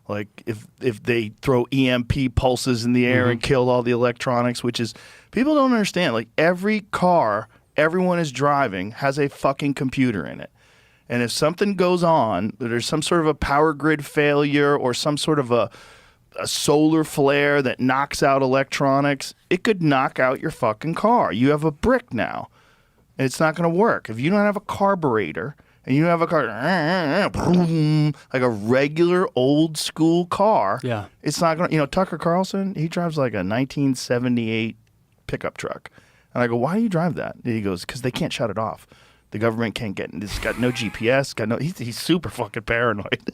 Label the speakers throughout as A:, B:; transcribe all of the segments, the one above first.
A: Like if they throw EMP pulses in the air and kill all the electronics, which is, people don't understand. Like every car everyone is driving has a fucking computer in it. And if something goes on, there's some sort of a power grid failure or some sort of a solar flare that knocks out electronics, it could knock out your fucking car. You have a brick now, and it's not going to work. If you don't have a carburetor and you have a car, like a regular old school car, it's not going to, Tucker Carlson, he drives like a 1978 pickup truck. And I go, why do you drive that? And he goes, because they can't shut it off. The government can't get it. It's got no GPS, he's super fucking paranoid.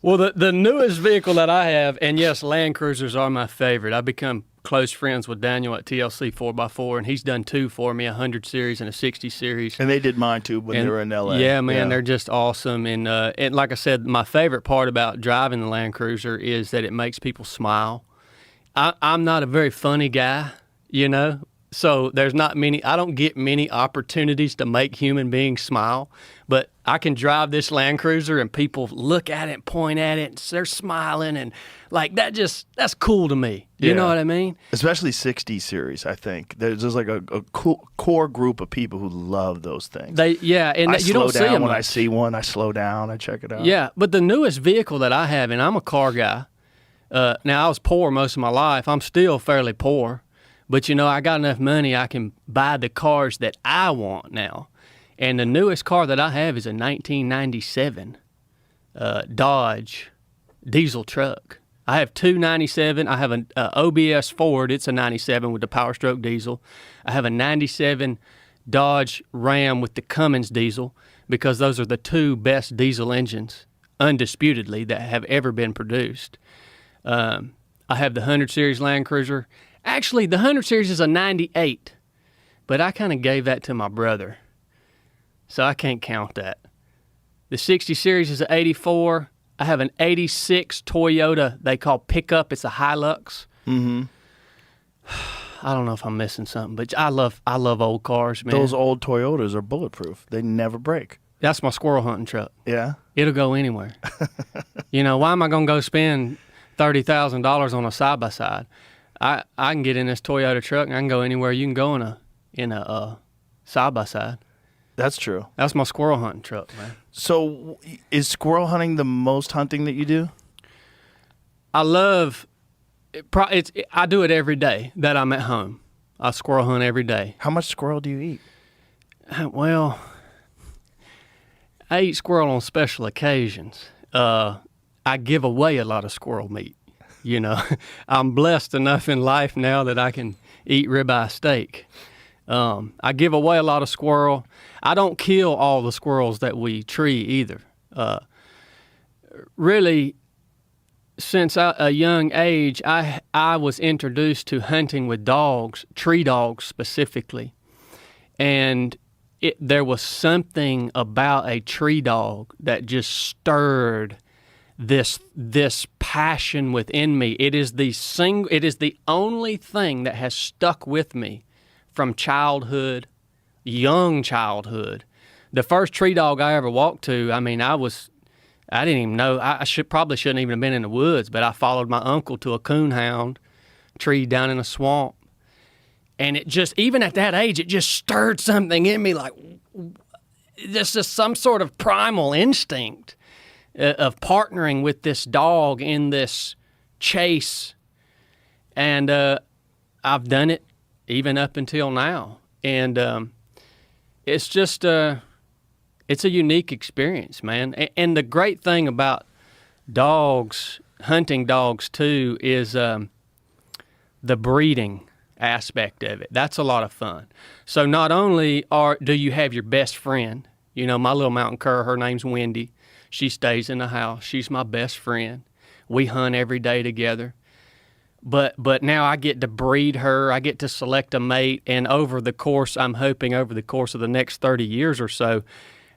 B: Well, the newest vehicle that I have, and yes, Land Cruisers are my favorite. I've become close friends with Daniel at TLC 4x4, and he's done two for me, a 100 series and a 60 series.
A: And they did mine too when they were in LA.
B: Yeah, man, they're just awesome. And like I said, my favorite part about driving the Land Cruiser is that it makes people smile. I'm not a very funny guy, so there's not many, I don't get many opportunities to make human beings smile, but I can drive this Land Cruiser and people look at it and point at it and they're smiling and like that's cool to me. You know what I mean?
A: Especially 60 series, I think. There's just like a cool core group of people who love those things.
B: And you don't see them
A: when I see one, I slow down, I check it out.
B: Yeah, but the newest vehicle that I have, and I'm a car guy. Now, I was poor most of my life. I'm still fairly poor. But, I got enough money I can buy the cars that I want now. And the newest car that I have is a 1997 Dodge diesel truck. I have two 97. I have an OBS Ford. It's a 97 with the Power Stroke diesel. I have a 97 Dodge Ram with the Cummins diesel because those are the two best diesel engines, undisputedly, that have ever been produced. I have the 100 Series Land Cruiser. Actually, the 100 Series is a 98, but I kind of gave that to my brother, so I can't count that. The 60 Series is an 84. I have an 86 Toyota they call Pickup. It's a Hilux. I don't know if I'm missing something, but I love old cars, man.
A: Those old Toyotas are bulletproof. They never break.
B: That's my squirrel hunting truck.
A: Yeah?
B: It'll go anywhere. Why am I going to go spend $30,000 on a side-by-side? I can get in this Toyota truck and I can go anywhere you can go in a side-by-side.
A: That's true.
B: That's my squirrel hunting truck, man.
A: So is squirrel hunting the most hunting that you do?
B: I love it. I do it every day that I'm at home. I squirrel hunt every day.
A: How much squirrel do you eat?
B: Well, I eat squirrel on special occasions. I give away a lot of squirrel meat. I'm blessed enough in life now that I can eat ribeye steak. I give away a lot of squirrel. I don't kill all the squirrels that we tree either. Really, since a young age, I was introduced to hunting with dogs, tree dogs specifically. And there was something about a tree dog that just stirred this passion within me. It is the only thing that has stuck with me from childhood, young childhood. The first tree dog I ever walked to, I didn't even know, I probably shouldn't even have been in the woods, but I followed my uncle to a coonhound tree down in a swamp. And it just, even at that age, it just stirred something in me, like this is some sort of primal instinct of partnering with this dog in this chase. And I've done it even up until now. And it's just, it's a unique experience, man. And the great thing about dogs, hunting dogs too, is the breeding aspect of it. That's a lot of fun. So not only do you have your best friend, my little mountain cur, her name's Wendy. She stays in the house. She's my best friend. We hunt every day together. But now I get to breed her. I get to select a mate. And I'm hoping over the course of the next 30 years or so,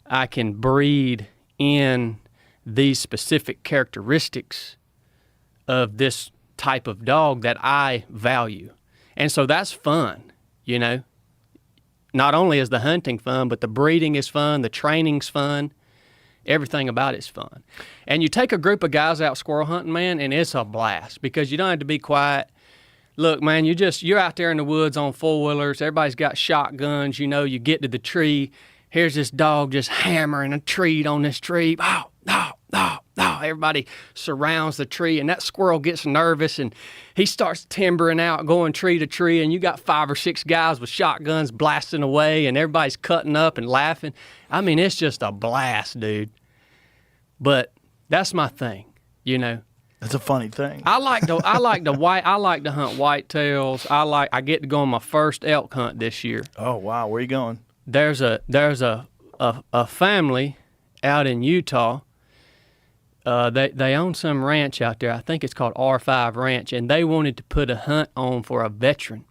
B: I can breed in these specific characteristics of this type of dog that I value. And so that's fun, Not only is the hunting fun, but the breeding is fun, the training's fun. Everything about it's fun. And you take a group of guys out squirrel hunting, man, and it's a blast because you don't have to be quiet. Look, man, you're out there in the woods on four-wheelers. Everybody's got shotguns. You know, you get to the tree. Here's this dog just hammering a tree on this tree. Oh, no, no, no. Everybody surrounds the tree, and that squirrel gets nervous, and he starts timbering out, going tree to tree, and you got 5 or 6 guys with shotguns blasting away, and everybody's cutting up and laughing. I mean, it's just a blast, dude. But that's my thing, you know.
A: It's a funny thing.
B: I like to hunt whitetails. I get to go on my first elk hunt this year.
A: Oh wow, where are you going?
B: There's a family out in Utah. They own some ranch out there. I think it's called R5 Ranch, and they wanted to put a hunt on for a veteran.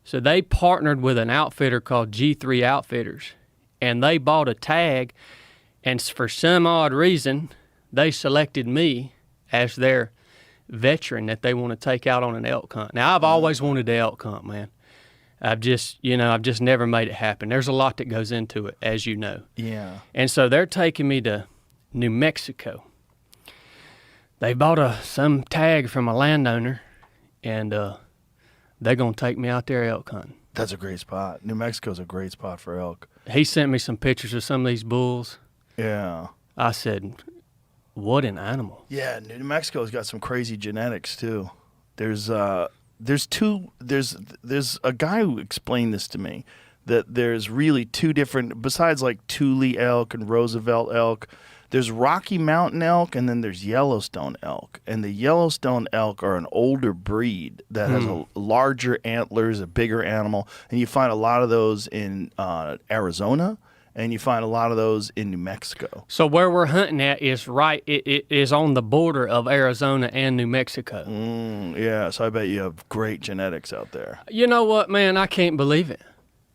B: So they partnered with an outfitter called G3 Outfitters, and they bought a tag, and for some odd reason, they selected me as their veteran that they want to take out on an elk hunt. Now, I've always wanted to elk hunt, man. I've just never made it happen. There's a lot that goes into it, as you know.
A: Yeah.
B: And so they're taking me to New Mexico. They bought some tag from a landowner, and they're going to take me out there elk hunting.
A: That's a great spot. New Mexico's a great spot for elk.
B: He sent me some pictures of some of these bulls.
A: Yeah.
B: I said, what an animal.
A: Yeah, New Mexico's got some crazy genetics too. There's a guy who explained this to me, that there's really two different, besides like Thule elk and Roosevelt elk, there's Rocky Mountain elk and then there's Yellowstone elk. And the Yellowstone elk are an older breed that has a larger antlers, a bigger animal, and you find a lot of those in Arizona. And you find a lot of those in New Mexico.
B: So where we're hunting at is it is on the border of Arizona and New Mexico.
A: Yeah, so I bet you have great genetics out there.
B: You know what, man? I can't believe it.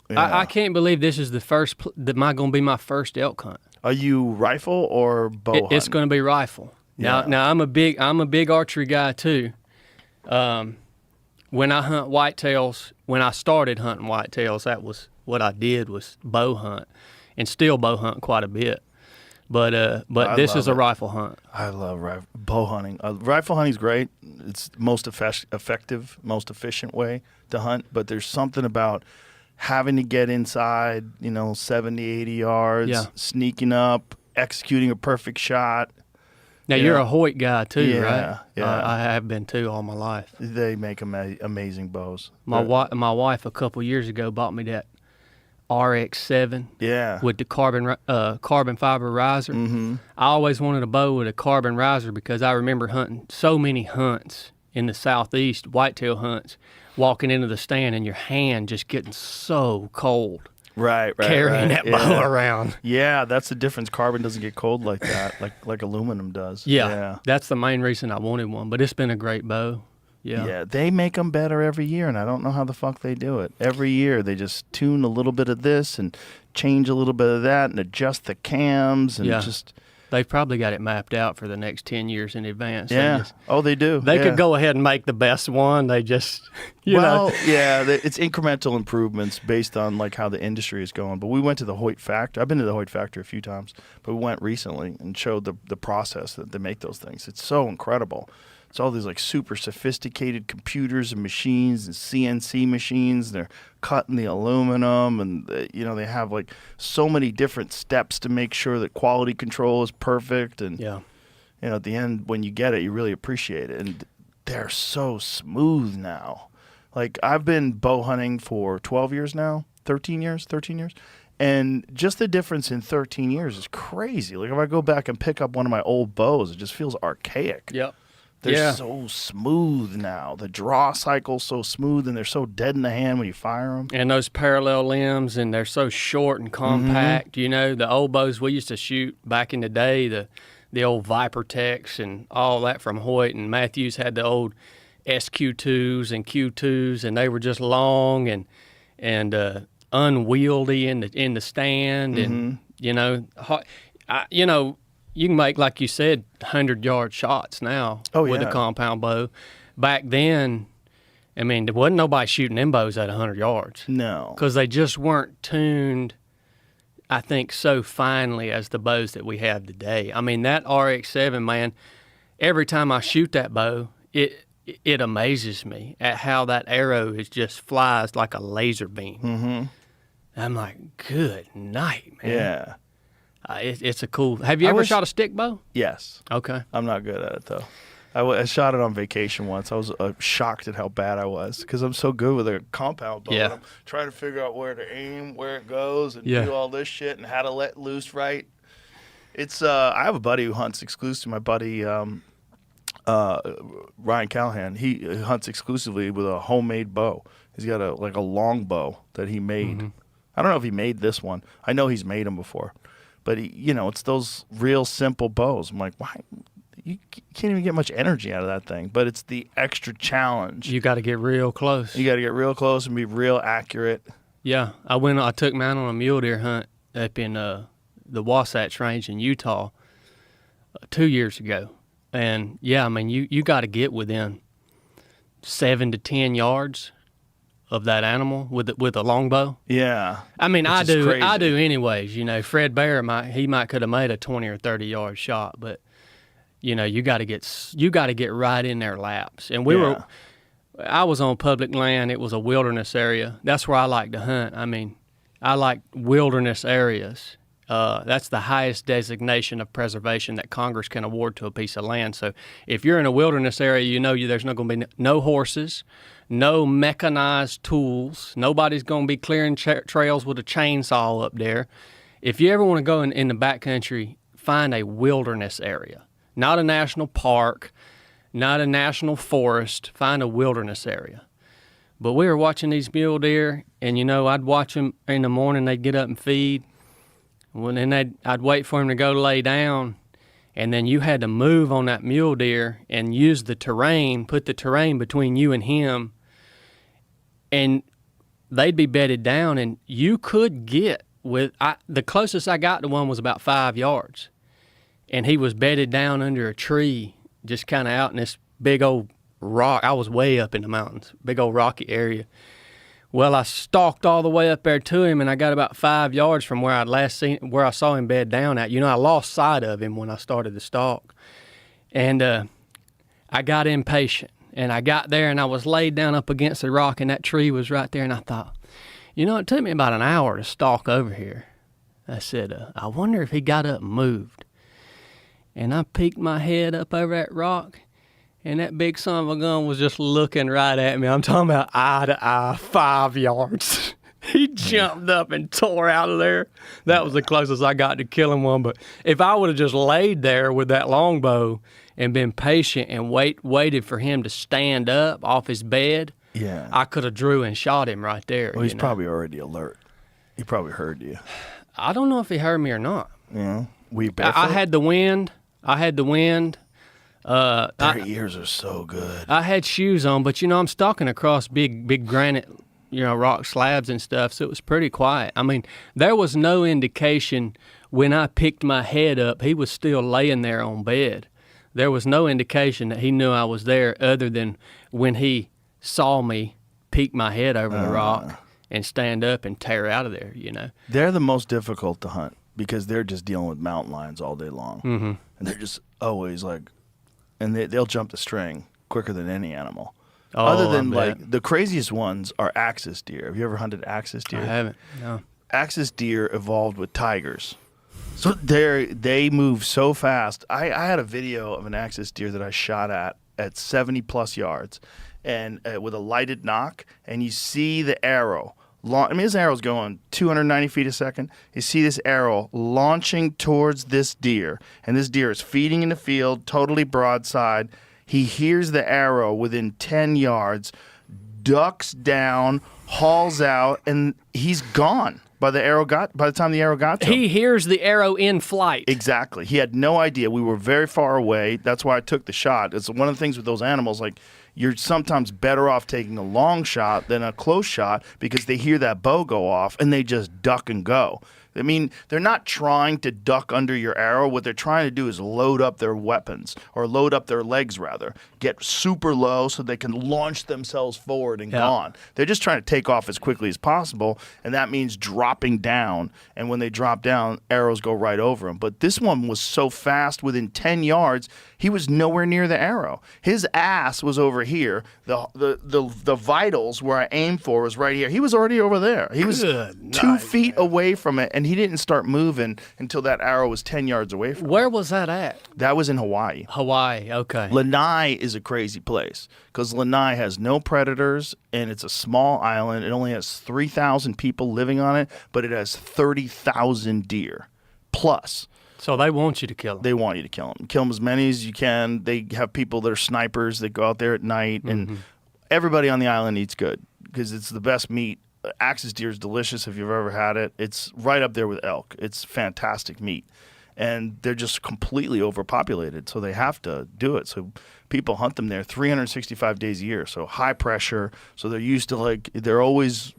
A: Yeah.
B: I can't believe this is going to be my first elk hunt.
A: Are you rifle or bow hunting?
B: It's going to be rifle.
A: Yeah.
B: Now I'm a big archery guy too. When I hunt whitetails, when I started hunting whitetails, that was what I did, was bow hunt. And still bow hunt quite a bit, but this is a rifle hunt.
A: I love bow hunting. Rifle hunting's great. It's most effective, most efficient way to hunt. But there's something about having to get inside, 70, 80 yards, sneaking up, executing a perfect shot.
B: Now you're a Hoyt guy too, right?
A: Yeah.
B: I have been too all my life.
A: They make amazing bows.
B: My wife a couple years ago bought me that RX-7 with the carbon fiber riser. Mm-hmm. I always wanted a bow with a carbon riser because I remember hunting so many hunts in the southeast, whitetail hunts, walking into the stand and your hand just getting so cold.
A: Right.
B: Carrying that bow around.
A: Yeah, that's the difference. Carbon doesn't get cold like that, like aluminum does.
B: Yeah, that's the main reason I wanted one, but it's been a great bow.
A: Yeah, they make them better every year, and I don't know how the fuck they do it. Every year they just tune a little bit of this and change a little bit of that and adjust the cams and just...
B: They've probably got it mapped out for the next 10 years in advance.
A: Yeah. They do.
B: They could go ahead and make the best one. They just, know.
A: Yeah, it's incremental improvements based on like how the industry is going. But we went to the Hoyt factory. I've been to the Hoyt factory a few times, but we went recently and showed the process that they make those things. It's so incredible. It's all these like super sophisticated computers and machines and CNC machines. They're cutting the aluminum, and they have like so many different steps to make sure that quality control is perfect. And at the end, when you get it, you really appreciate it. And they're so smooth now. Like I've been bow hunting for 12 years now, 13 years. And just the difference in 13 years is crazy. Like if I go back and pick up one of my old bows, it just feels archaic.
B: Yep.
A: They're so smooth now. The draw cycle's so smooth, and they're so dead in the hand when you fire them.
B: And those parallel limbs, and they're so short and compact. Mm-hmm. The old bows we used to shoot back in the day, the old Viper Techs and all that from Hoyt, and Matthews had the old SQ2s and Q2s, and they were just long and unwieldy in the stand,
A: mm-hmm.
B: and you can make, like you said, 100-yard shots now with a compound bow. Back then, I mean, there wasn't nobody shooting them bows at 100 yards.
A: No.
B: Because they just weren't tuned I think, so finely as the bows that we have today. I mean, that RX-7, man, every time I shoot that bow, it amazes me at how that arrow just flies like a laser beam.
A: Mm-hmm.
B: I'm like, good night, man.
A: Yeah.
B: It's a cool. Have you ever shot a stick bow?
A: Yes.
B: Okay.
A: I'm not good at it, though. I shot it on vacation once. I was shocked at how bad I was because I'm so good with a compound bow.
B: Yeah.
A: I'm trying to figure out where to aim, where it goes, and do all this shit and how to let loose right. It's I have a buddy who hunts exclusively. My buddy Ryan Callahan. He hunts exclusively with a homemade bow. He's got a long bow that he made. Mm-hmm. I don't know if he made this one. I know he's made them before, but it's those real simple bows. I'm like, why? You can't even get much energy out of that thing, but it's the extra challenge.
B: You got to get real close.
A: You got to get real close and be real accurate.
B: Yeah, I took mine on a mule deer hunt up in the Wasatch Range in Utah 2 years ago, and yeah, I mean you got to get within 7 to 10 yards of that animal with a longbow.
A: Yeah,
B: I mean I do
A: crazy.
B: anyways. Fred Bear might could have made a 20 or 30 yard shot, but you got to get right in their laps. And I was on public land. It was a wilderness area. That's where I like to hunt. I mean, I like wilderness areas. That's the highest designation of preservation that Congress can award to a piece of land. So if you're in a wilderness area, there's not going to be no horses, no mechanized tools. Nobody's going to be clearing trails with a chainsaw up there. If you ever want to go in the backcountry, find a wilderness area. Not a national park, not a national forest. Find a wilderness area. But we were watching these mule deer, and I'd watch them in the morning. They'd get up and feed. Then I'd wait for him to go lay down, and then you had to move on that mule deer and use the terrain, put the terrain between you and him, and they'd be bedded down, and you could get the closest I got to one was about 5 yards. And he was bedded down under a tree, just kind of out in this big old rock. I was way up in the mountains, big old rocky area. Well, I stalked all the way up there to him, and I got about 5 yards from where where I saw him bed down at. I lost sight of him when I started the stalk. And I got impatient, and I got there, and I was laid down up against the rock, and that tree was right there, and I thought, it took me about an hour to stalk over here. I said, I wonder if he got up and moved. And I peeked my head up over that rock, and that big son of a gun was just looking right at me. I'm talking about eye to eye, 5 yards. He jumped up and tore out of there. That was the closest I got to killing one. But if I would have just laid there with that longbow and been patient and waited for him to stand up off his bed, I could have drew and shot him right there.
A: Well, he's probably already alert. He probably heard you.
B: I don't know if he heard me or not.
A: Yeah. Were you barefoot?
B: I had the wind.
A: Their ears are so good.
B: I had shoes on, but I'm stalking across big granite, rock slabs and stuff, so it was pretty quiet. I mean, there was no indication when I picked my head up, he was still laying there on bed. There was no indication that he knew I was there other than when he saw me peek my head over the rock and stand up and tear out of there,
A: They're the most difficult to hunt because they're just dealing with mountain lions all day long.
B: Mm-hmm.
A: And they're just always and they'll jump the string quicker than any animal.
B: Oh,
A: Other than the craziest ones are axis deer. Have you ever hunted axis deer?
B: I haven't, no.
A: Axis deer evolved with tigers. So they move so fast. I had a video of an axis deer that I shot at 70 plus yards and with a lighted knock, and you see the arrow. This arrow's going 290 feet a second. You see this arrow launching towards this deer, and this deer is feeding in the field, totally broadside. He hears the arrow within 10 yards, ducks down, hauls out, and he's gone by the time the arrow got to him.
B: He hears the arrow in flight.
A: Exactly. He had no idea. We were very far away. That's why I took the shot. It's one of the things with those animals, you're sometimes better off taking a long shot than a close shot because they hear that bow go off and they just duck and go. I mean, they're not trying to duck under your arrow. What they're trying to do is load up their weapons, or load up their legs rather, get super low so they can launch themselves forward and gone. They're just trying to take off as quickly as possible, and that means dropping down. And when they drop down, arrows go right over them. But this one was so fast, within 10 yards, he was nowhere near the arrow. His ass was over here. The vitals where I aimed for was right here. He was already over there. He was 2 feet away from it, and he didn't start moving until that arrow was 10 yards away from him.
B: Where was that at?
A: That was in Hawaii.
B: Hawaii, okay.
A: Lanai is a crazy place because Lanai has no predators, and it's a small island. It only has 3,000 people living on it, but it has 30,000 deer plus.
B: So they want you to kill them.
A: They want you to kill them. Kill them as many as you can. They have people that are snipers that go out there at night, and everybody on the island eats good because it's the best meat. Axis deer is delicious if you've ever had it. It's right up there with elk. It's fantastic meat. And they're just completely overpopulated, so they have to do it. So people hunt them there 365 days a year, so high pressure. So they're used to, like, they're always